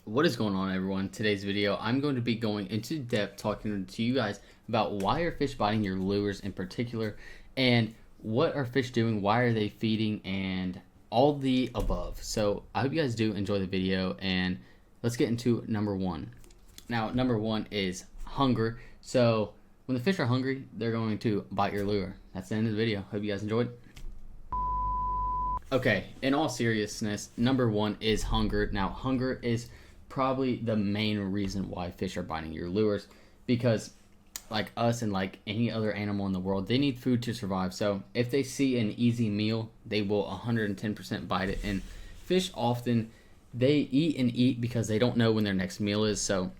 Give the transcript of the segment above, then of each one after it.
What is going on, everyone? Today's video, I'm going to be going into depth talking to you guys about why are fish biting your lures in particular, and what are fish doing, why are they feeding, and all the above. So I hope you guys do enjoy the video, and let's get into number one. Now, number one is hunger. So when the fish are hungry, they're going to bite your lure. That's the end of the video. Hope you guys enjoyed. Okay, in all seriousness, number one is hunger. Now, hunger is probably the main reason why fish are biting your lures, because like us and like any other animal in the world, they need food to survive. So if they see an easy meal, they will 110% bite it. And fish often, they eat and eat because they don't know when their next meal is. So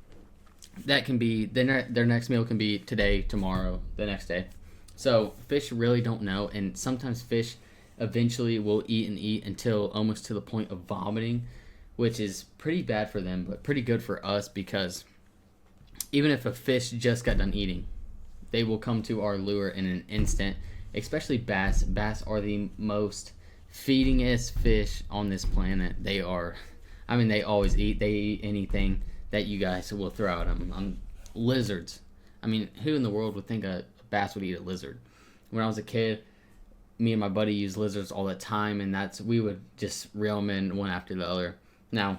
that can be their next meal can be today, tomorrow, the next day. So fish really don't know, and sometimes fish eventually will eat and eat until almost to the point of vomiting, which is pretty bad for them, but pretty good for us, because even if a fish just got done eating, they will come to our lure in an instant, especially bass. Bass are the most feedingest fish on this planet. They always eat. They eat anything that you guys will throw at them. Lizards. Who in the world would think a bass would eat a lizard? When I was a kid, me and my buddy used lizards all the time, and we would just reel them in one after the other. Now,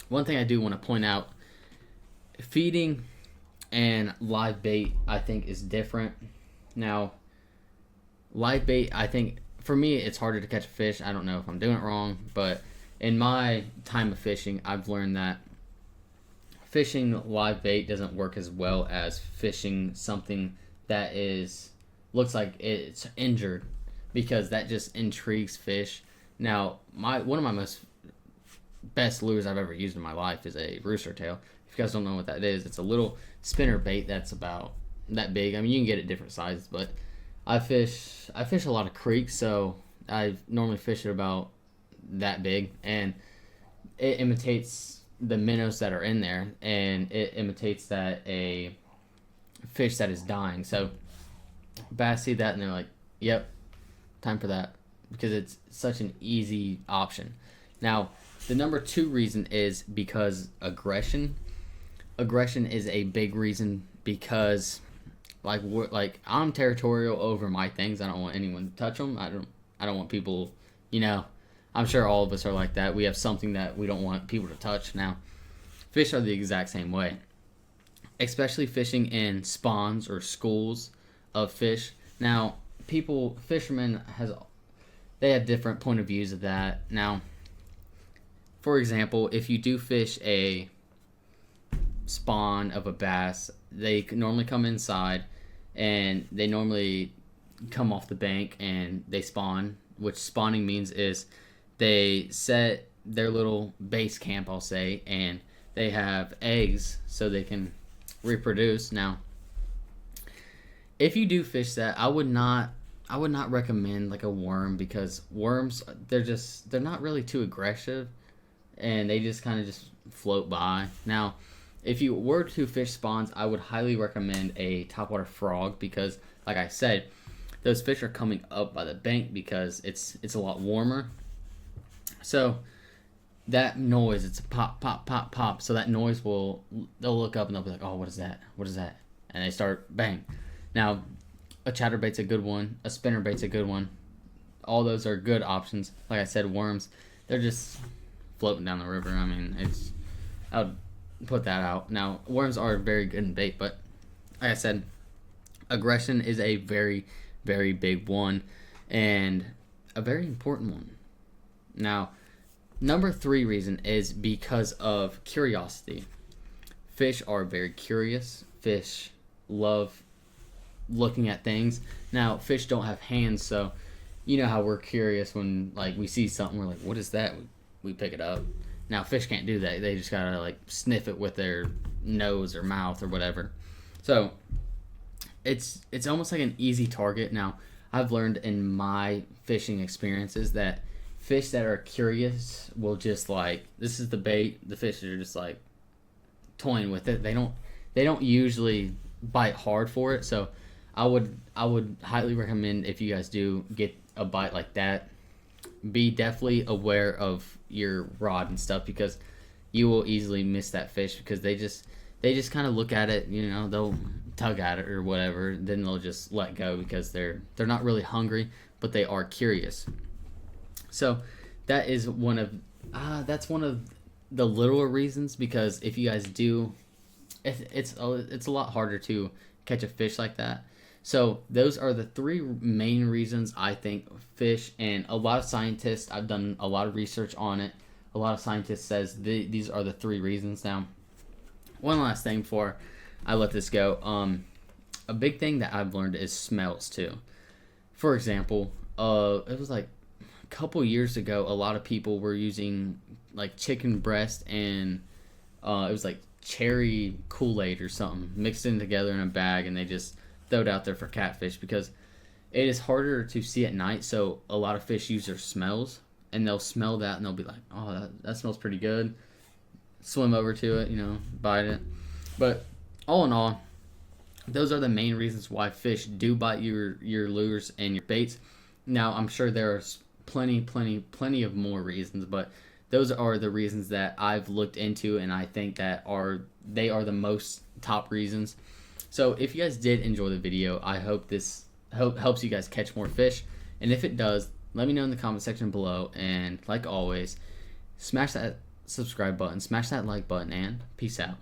one thing I do want to point out, feeding and live bait, I think, is different. Now, live bait, I think, for me, it's harder to catch a fish. I don't know if I'm doing it wrong, but in my time of fishing, I've learned that fishing live bait doesn't work as well as fishing something that looks like it's injured, because that just intrigues fish. Now, one of my best lures I've ever used in my life is a rooster tail. If you guys don't know what that is, it's a little spinner bait that's about that big. You can get it different sizes, but I fish a lot of creeks, so I normally fish it about that big, and it imitates the minnows that are in there, and it imitates that a fish that is dying. So bass see that and they're like, yep, time for that, because it's such an easy option. Now, the number two reason is because aggression. Aggression is a big reason, because I'm territorial over my things. I don't want anyone to touch them. I don't want people, I'm sure all of us are like that. We have something that we don't want people to touch. Now, fish are the exact same way, especially fishing in spawns or schools of fish. Now, fishermen they have different point of views of that. Now, for example, if you do fish a spawn of a bass, they normally come inside, and they normally come off the bank and they spawn, which spawning means is they set their little base camp, I'll say, and they have eggs so they can reproduce. Now, if you do fish that, I would not recommend like a worm, because worms, they're not really too aggressive, and they just kind of just float by. Now, if you were to fish spawns, I would highly recommend a topwater frog, because like I said, those fish are coming up by the bank because it's a lot warmer. So that noise, it's a pop, pop, pop, pop. So that noise they'll look up and they'll be like, oh, what is that? What is that? And they start bang. Now, a chatterbait's a good one. A spinnerbait's a good one. All those are good options. Like I said, worms, they're just floating down the river. I would put that out. Now, worms are very good in bait, but like I said, aggression is a very, very big one, and a very important one. Now, number three reason is because of curiosity. Fish are very curious. Fish love looking at things. Now, fish don't have hands, so you know how we're curious when we see something, we're like, what is that? We pick it up. Now, fish can't do that. They just gotta sniff it with their nose or mouth or whatever. So it's almost like an easy target. Now, I've learned in my fishing experiences that fish that are curious will just this is the bait. The fish are just toying with it. They don't usually bite hard for it. So I would highly recommend, if you guys do get a bite like that, be definitely aware of your rod and stuff, because you will easily miss that fish because they just kind of look at it, they'll tug at it or whatever, then they'll just let go because they're not really hungry, but they are curious. So that is that's one of the littler reasons, because if you guys do, it's a lot harder to catch a fish like that. So those are the three main reasons I think fish, and a lot of scientists, I've done a lot of research on it. A lot of scientists says these are the three reasons. Now, one last thing before I let this go. A big thing that I've learned is smells too. For example, it was like a couple years ago, a lot of people were using like chicken breast and it was like cherry Kool-Aid or something mixed in together in a bag, and they just throw it out there for catfish because it is harder to see at night. So a lot of fish use their smells, and they'll smell that and they'll be like, oh, that smells pretty good. Swim over to it, bite it. But all in all, those are the main reasons why fish do bite your lures and your baits. Now, I'm sure there are plenty of more reasons, but those are the reasons that I've looked into, and I think that they are the most top reasons. So if you guys did enjoy the video, I hope this helps you guys catch more fish. And if it does, let me know in the comment section below. And like always, smash that subscribe button, smash that like button, and peace out.